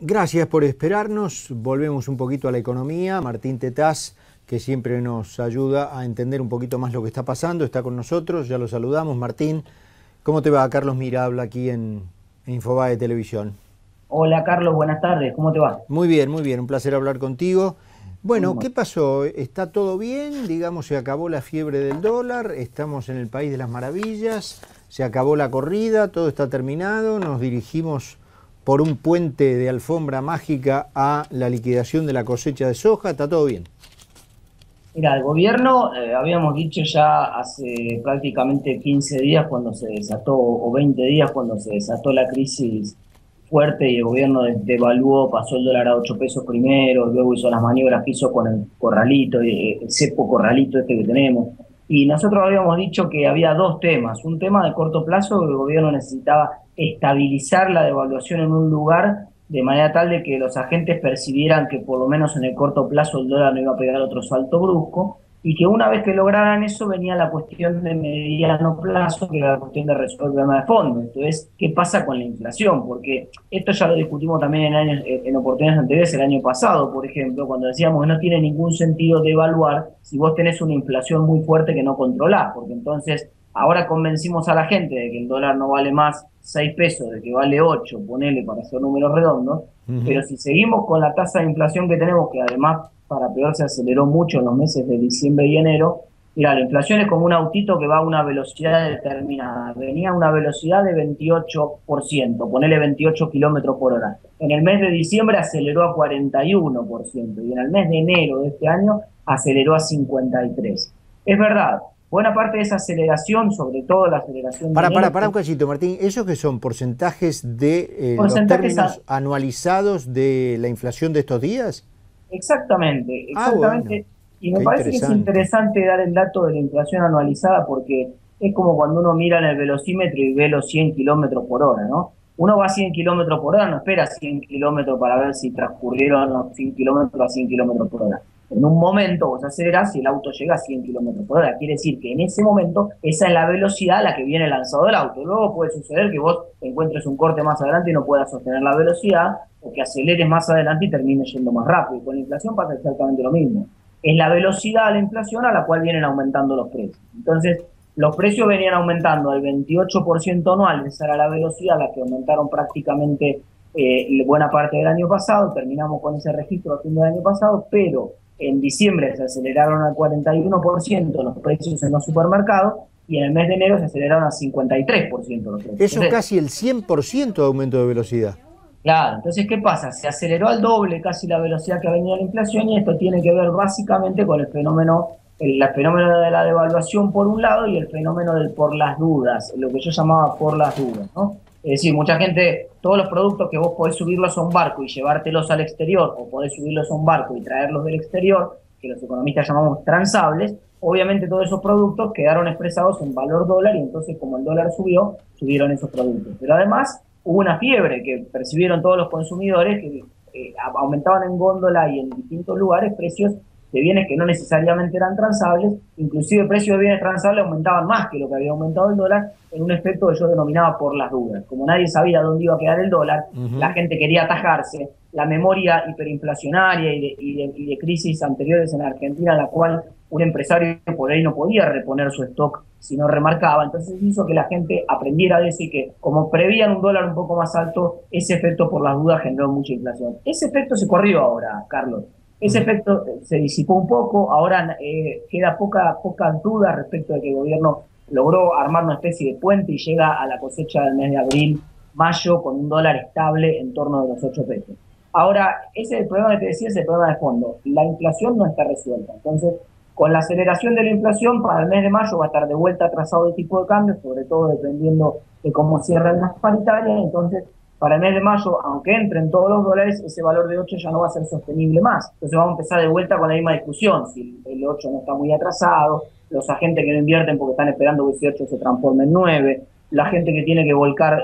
Gracias por esperarnos. Volvemos un poquito a la economía. Martín Tetaz, que siempre nos ayuda a entender un poquito más lo que está pasando, está con nosotros. Ya lo saludamos. Martín, ¿cómo te va? Carlos Mira habla aquí en Infobae Televisión. Hola Carlos, buenas tardes, ¿cómo te va? Muy bien, muy bien. Un placer hablar contigo. Bueno, Bueno, ¿qué pasó? ¿Está todo bien? Digamos, se acabó la fiebre del dólar, estamos en el país de las maravillas, se acabó la corrida, todo está terminado, nos dirigimos por un puente de alfombra mágica a la liquidación de la cosecha de soja, ¿está todo bien? mira, el gobierno, habíamos dicho ya hace prácticamente 15 días cuando se desató, o 20 días cuando se desató la crisis fuerte y el gobierno devaluó, pasó el dólar a 8 pesos primero, luego hizo las maniobras que hizo con el corralito, el cepo corralito este que tenemos. Y nosotros habíamos dicho que había dos temas. Un tema de corto plazo, que el gobierno necesitaba estabilizar la devaluación en un lugar de manera tal de que los agentes percibieran que por lo menos en el corto plazo el dólar no iba a pegar otro salto brusco, y que una vez que lograran eso venía la cuestión de mediano plazo, que era la cuestión de resolver el problema de fondo. Entonces, ¿qué pasa con la inflación? Porque esto ya lo discutimos también en oportunidades anteriores, el año pasado, por ejemplo, cuando decíamos que no tiene ningún sentido devaluar si vos tenés una inflación muy fuerte que no controlás, porque entonces ahora convencimos a la gente de que el dólar no vale más 6 pesos, de que vale 8, ponele para hacer números redondos, pero Ujú. si seguimos con la tasa de inflación que tenemos, que además para peor se aceleró mucho en los meses de diciembre y enero, mira, la inflación es como un autito que va a una velocidad determinada. Venía a una velocidad de 28%, ponele 28 kilómetros por hora. En el mes de diciembre aceleró a 41% y en el mes de enero de este año aceleró a 53%. Es verdad, buena parte de esa aceleración, sobre todo la aceleración de enero, Para un cachito, Martín, ¿esos que son porcentajes de los porcentajes términos anualizados de la inflación de estos días? exactamente, Ah, bueno, exactamente. Y me qué parece que es interesante. interesante dar el dato de la inflación anualizada porque es como cuando uno mira en el velocímetro y ve los 100 kilómetros por hora, ¿no? Uno va a 100 kilómetros por hora, no espera 100 kilómetros para ver si transcurrieron los 100 kilómetros a 100 kilómetros por hora. En un momento vos acelerás y el auto llega a 100 kilómetros por hora. Quiere decir que en ese momento esa es la velocidad a la que viene lanzado el auto. Luego puede suceder que vos encuentres un corte más adelante y no puedas sostener la velocidad, o que aceleres más adelante y termines yendo más rápido. Y con la inflación pasa exactamente lo mismo. Es la velocidad de la inflación a la cual vienen aumentando los precios. Entonces, los precios venían aumentando al 28% anual, esa era la velocidad a la que aumentaron prácticamente buena parte del año pasado, terminamos con ese registro a fin del año pasado, pero en diciembre se aceleraron al 41% los precios en los supermercados y en el mes de enero se aceleraron al 53% los precios. Eso es Entonces, casi el 100% de aumento de velocidad. claro, entonces, ¿qué pasa? Se aceleró al doble casi la velocidad que venía la inflación y esto tiene que ver básicamente con el fenómeno de la devaluación por un lado y el fenómeno del por las dudas, lo que yo llamaba por las dudas, ¿no? Es decir, mucha gente, todos los productos que vos podés subirlos a un barco y llevártelos al exterior o podés subirlos a un barco y traerlos del exterior, que los economistas llamamos transables, obviamente todos esos productos quedaron expresados en valor dólar y entonces como el dólar subió, subieron esos productos. Pero además hubo una fiebre que percibieron todos los consumidores que aumentaban en góndola y en distintos lugares precios de bienes que no necesariamente eran transables, inclusive precios de bienes transables aumentaban más que lo que había aumentado el dólar en un efecto que yo denominaba por las dudas. Como nadie sabía dónde iba a quedar el dólar, la Ujú. gente quería atajarse, la memoria hiperinflacionaria y de crisis anteriores en Argentina, en la cual un empresario por ahí no podía reponer su stock si no remarcaba, entonces hizo que la gente aprendiera a decir que como prevían un dólar un poco más alto, ese efecto por las dudas generó mucha inflación. Ese efecto se corrió ahora, Carlos. Ese Ujú. efecto se disipó un poco, ahora queda pocas dudas respecto de que el gobierno logró armar una especie de puente y llega a la cosecha del mes de abril, mayo, con un dólar estable en torno de los 8 pesos. Ahora, ese es el problema que te decía, es el problema de fondo. La inflación no está resuelta. Entonces, con la aceleración de la inflación, para el mes de mayo va a estar de vuelta atrasado el tipo de cambio, sobre todo dependiendo de cómo cierran las paritarias. Entonces, para el mes de mayo, aunque entren todos los dólares, ese valor de 8 ya no va a ser sostenible más. Entonces vamos a empezar de vuelta con la misma discusión. Si el 8 no está muy atrasado, los agentes que no invierten porque están esperando que ese 8 se transforme en 9, la gente que tiene que volcar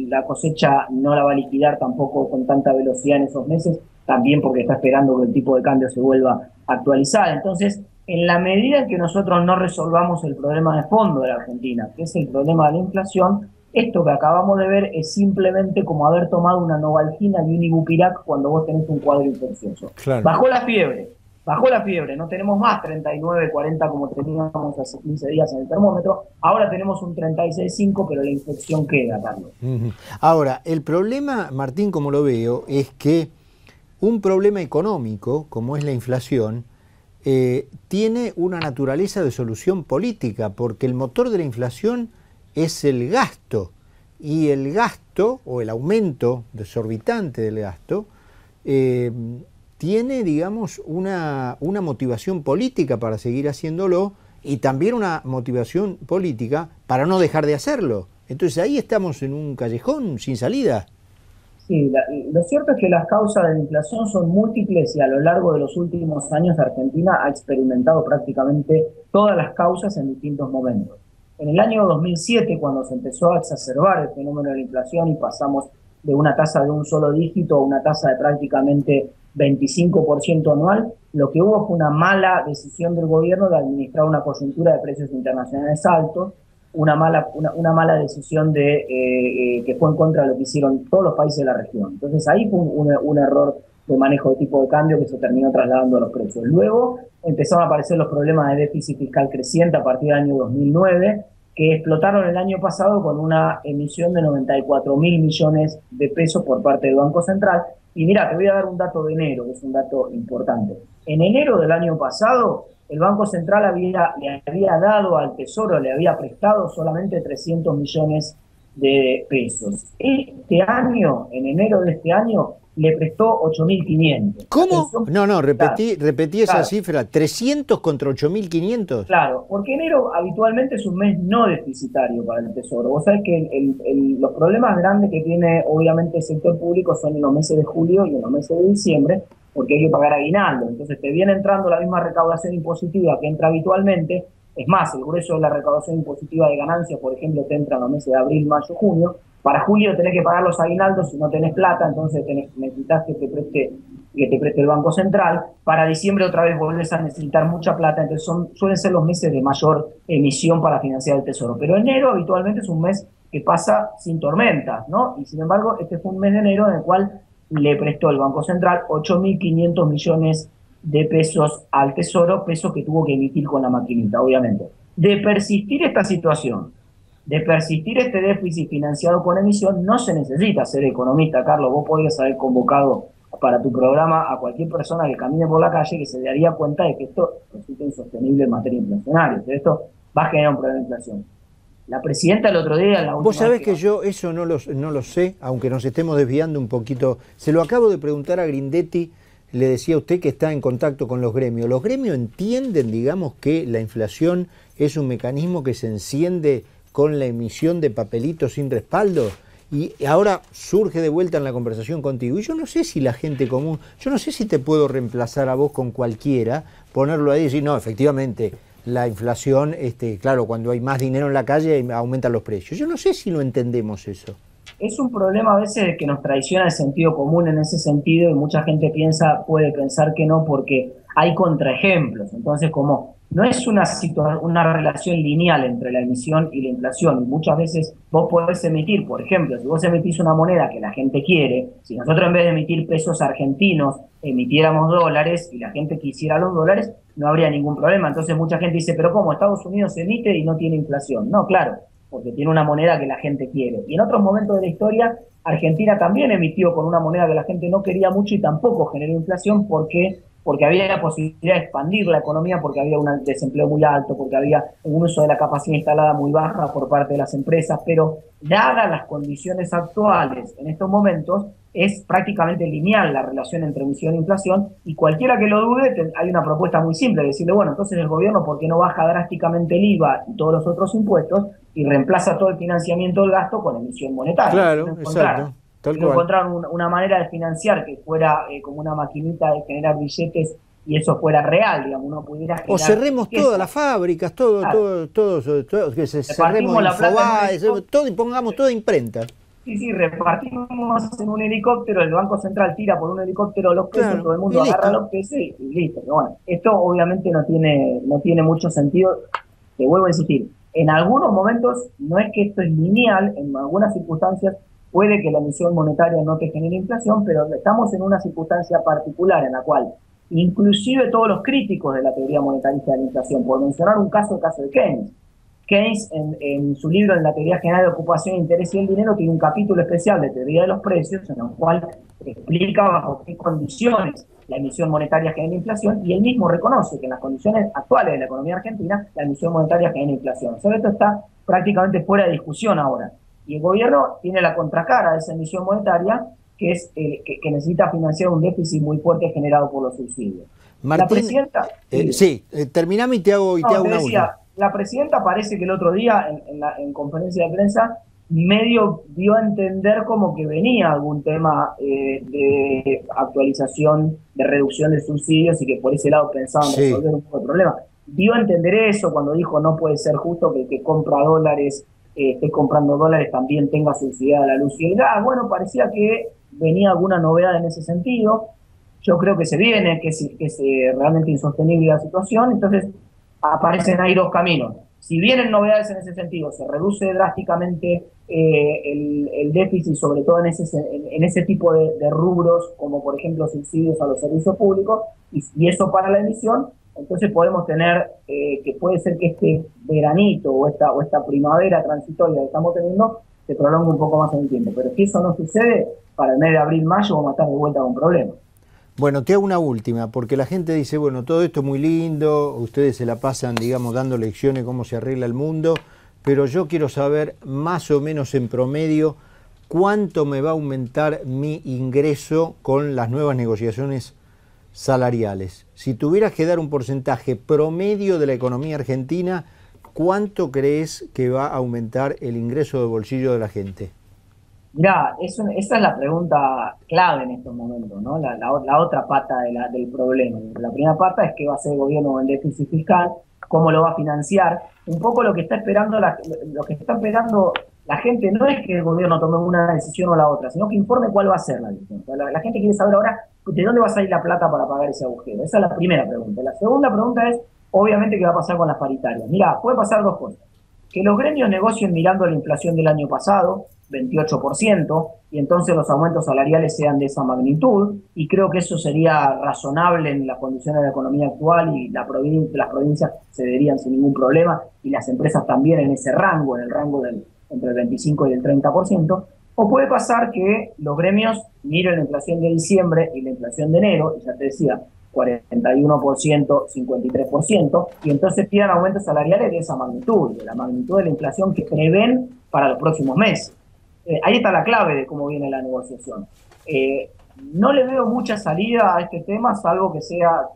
la cosecha no la va a liquidar tampoco con tanta velocidad en esos meses, también porque está esperando que el tipo de cambio se vuelva a actualizar. Entonces, en la medida en que nosotros no resolvamos el problema de fondo de la Argentina, que es el problema de la inflación, Esto que acabamos de ver es simplemente como haber tomado una Novalgina y un Ibupirac cuando vos tenés un cuadro infeccioso. Claro. Bajó la fiebre, no tenemos más 39, 40 como teníamos hace 15 días en el termómetro, ahora tenemos un 36,5, pero la infección queda, Carlos. Ahora, el problema, Martín, como lo veo, es que un problema económico, como es la inflación, tiene una naturaleza de solución política, porque el motor de la inflación es el gasto, y el gasto, o el aumento desorbitante del gasto, tiene, digamos, una motivación política para seguir haciéndolo, y también una motivación política para no dejar de hacerlo. Entonces ahí estamos en un callejón sin salida. Sí, lo cierto es que las causas de la inflación son múltiples y a lo largo de los últimos años Argentina ha experimentado prácticamente todas las causas en distintos momentos. En el año 2007, cuando se empezó a exacerbar el fenómeno de la inflación y pasamos de una tasa de un solo dígito a una tasa de prácticamente 25% anual, lo que hubo fue una mala decisión del gobierno de administrar una coyuntura de precios internacionales altos, una mala decisión que fue en contra de lo que hicieron todos los países de la región. Entonces ahí fue un error de manejo de tipo de cambio que se terminó trasladando a los precios. Luego empezaron a aparecer los problemas de déficit fiscal creciente a partir del año 2009, que explotaron el año pasado con una emisión de 94.000 millones de pesos por parte del Banco Central. Y mira, te voy a dar un dato de enero, que es un dato importante. En enero del año pasado, el Banco Central le había dado al Tesoro, le había prestado solamente 300 millones de pesos. Este año, en enero de este año, le prestó 8.500. ¿Cómo? No, repetí esa claro. cifra, 300 contra 8.500. Claro, porque enero habitualmente es un mes no deficitario para el Tesoro. Vos sabés que los problemas grandes que tiene obviamente el sector público son en los meses de julio y en los meses de diciembre, porque hay que pagar aguinaldo. Entonces te viene entrando la misma recaudación impositiva que entra habitualmente. Es más, el grueso de la recaudación impositiva de ganancias, por ejemplo, te entra en los meses de abril, mayo, junio. Para julio tenés que pagar los aguinaldos si no tenés plata, entonces necesitas que te preste el Banco Central. Para diciembre otra vez volvés a necesitar mucha plata, entonces suelen ser los meses de mayor emisión para financiar el Tesoro. Pero enero habitualmente es un mes que pasa sin tormentas, ¿no? Y sin embargo, este fue un mes de enero en el cual le prestó el Banco Central 8.500 millones de pesos al Tesoro, pesos que tuvo que emitir con la maquinita, obviamente. De persistir esta situación, de persistir este déficit financiado con emisión, no se necesita ser economista, Carlos. Vos podrías haber convocado para tu programa a cualquier persona que camine por la calle que se daría cuenta de que esto resulta insostenible en materia inflacionaria. Que esto va a generar un problema de inflación. La presidenta el otro día... Vos sabés que yo eso no lo sé, aunque nos estemos desviando un poquito. Se lo acabo de preguntar a Grindetti, le decía a usted que está en contacto con los gremios. ¿Los gremios entienden, digamos, que la inflación es un mecanismo que se enciende con la emisión de papelitos sin respaldo? Y ahora surge de vuelta en la conversación contigo. Y yo no sé si la gente común, yo no sé si te puedo reemplazar a vos con cualquiera, ponerlo ahí y decir, no, efectivamente, la inflación, claro, cuando hay más dinero en la calle aumentan los precios. Yo no sé si lo entendemos eso. Es un problema a veces que nos traiciona el sentido común en ese sentido y mucha gente puede pensar que no porque hay contraejemplos. Entonces, como no es una relación lineal entre la emisión y la inflación, y muchas veces vos podés emitir, por ejemplo, si vos emitís una moneda que la gente quiere, si nosotros en vez de emitir pesos argentinos emitiéramos dólares y la gente quisiera los dólares, no habría ningún problema. Entonces mucha gente dice, pero ¿cómo? Estados Unidos emite y no tiene inflación. No, claro, porque tiene una moneda que la gente quiere. Y en otros momentos de la historia, Argentina también emitió con una moneda que la gente no quería mucho y tampoco generó inflación porque había la posibilidad de expandir la economía, porque había un desempleo muy alto, porque había un uso de la capacidad instalada muy baja por parte de las empresas, pero dadas las condiciones actuales en estos momentos, es prácticamente lineal la relación entre emisión e inflación, y cualquiera que lo dude, hay una propuesta muy simple, decirle, bueno, entonces el gobierno, ¿por qué no baja drásticamente el IVA y todos los otros impuestos y reemplaza todo el financiamiento del gasto con emisión monetaria? Claro, exacto. Encontrar una manera de financiar que fuera como una maquinita de generar billetes y eso fuera real, digamos, uno pudiera generar... O cerremos todas las fábricas, todo, que cerremos Infobae, todo y pongamos toda imprenta. Sí, repartimos en un helicóptero, el Banco Central tira por un helicóptero los pesos, claro, todo el mundo agarra los pesos y listo. Pero bueno, esto obviamente no tiene mucho sentido. Te vuelvo a insistir, En algunos momentos, no es que esto es lineal, en algunas circunstancias puede que la emisión monetaria no te genere inflación, pero estamos en una circunstancia particular en la cual inclusive todos los críticos de la teoría monetarista de la inflación, por mencionar un caso, el caso de Keynes. Keynes, en su libro en la teoría general de ocupación, interés y el dinero, tiene un capítulo especial de teoría de los precios, en el cual explica bajo qué condiciones la emisión monetaria genera inflación, y él mismo reconoce que en las condiciones actuales de la economía argentina, la emisión monetaria genera inflación. O sea, esto está prácticamente fuera de discusión ahora. Y el gobierno tiene la contracara de esa emisión monetaria, que es que necesita financiar un déficit muy fuerte generado por los subsidios. Martín, la presidenta... terminame y te hago una última. La presidenta parece que el otro día, en conferencia de prensa, medio dio a entender como que venía algún tema de actualización, de reducción de subsidios, y que por ese lado pensaban resolver un poco el problema. Dio a entender eso cuando dijo no puede ser justo que el que compra dólares, esté comprando dólares, también tenga subsidiada la luz y el gas. Bueno, parecía que venía alguna novedad en ese sentido. Yo creo que se viene, que es realmente insostenible la situación. Entonces aparecen ahí dos caminos. Si vienen novedades en ese sentido, se reduce drásticamente el déficit, sobre todo en ese tipo de rubros, como por ejemplo subsidios a los servicios públicos, y eso para la emisión. Entonces podemos tener que puede ser que este veranito o esta primavera transitoria que estamos teniendo se prolongue un poco más en el tiempo. Pero si eso no sucede, para el mes de abril-mayo vamos a estar de vuelta con problemas. Bueno, te hago una última, porque la gente dice, bueno, todo esto es muy lindo, ustedes se la pasan, digamos, dando lecciones cómo se arregla el mundo, pero yo quiero saber más o menos en promedio cuánto me va a aumentar mi ingreso con las nuevas negociaciones salariales. Si tuvieras que dar un porcentaje promedio de la economía argentina, ¿cuánto crees que va a aumentar el ingreso de bolsillo de la gente? Mirá, esa es la pregunta clave en estos momentos, ¿no? La otra pata del problema. La primera pata es qué va a hacer el gobierno con el déficit fiscal, cómo lo va a financiar. Un poco lo que está esperando la gente no es que el gobierno tome una decisión o la otra, sino que informe cuál va a ser la decisión. La gente quiere saber ahora de dónde va a salir la plata para pagar ese agujero. Esa es la primera pregunta. La segunda pregunta es, obviamente, qué va a pasar con las paritarias. Mirá, puede pasar dos cosas. Que los gremios negocien mirando la inflación del año pasado, 28%, y entonces los aumentos salariales sean de esa magnitud, y creo que eso sería razonable en las condiciones de la economía actual, y las provincias cederían sin ningún problema, y las empresas también en ese rango, en el rango entre el 25 y el 30%, o puede pasar que los gremios miren la inflación de diciembre y la inflación de enero, y ya te decía, 41%, 53%, y entonces pidan aumentos salariales de esa magnitud, de la magnitud de la inflación que prevén para los próximos meses. Ahí está la clave de cómo viene la negociación. No le veo mucha salida a este tema, salvo que sea,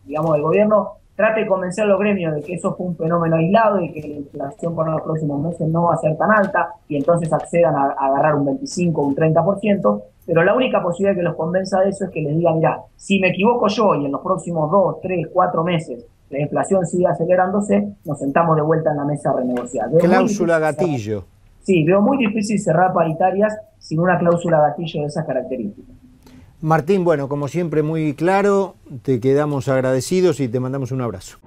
digamos, el gobierno trate de convencer a los gremios de que eso fue un fenómeno aislado y que la inflación para los próximos meses no va a ser tan alta, y entonces accedan a agarrar un 25 o un 30%, pero la única posibilidad que los convenza de eso es que les diga, mira, si me equivoco yo y en los próximos 2, 3, 4 meses la inflación sigue acelerándose, nos sentamos de vuelta en la mesa a renegociar. Cláusula gatillo. Sí, veo muy difícil cerrar paritarias sin una cláusula gatillo de esas características. Martín, bueno, como siempre muy claro, te quedamos agradecidos y te mandamos un abrazo.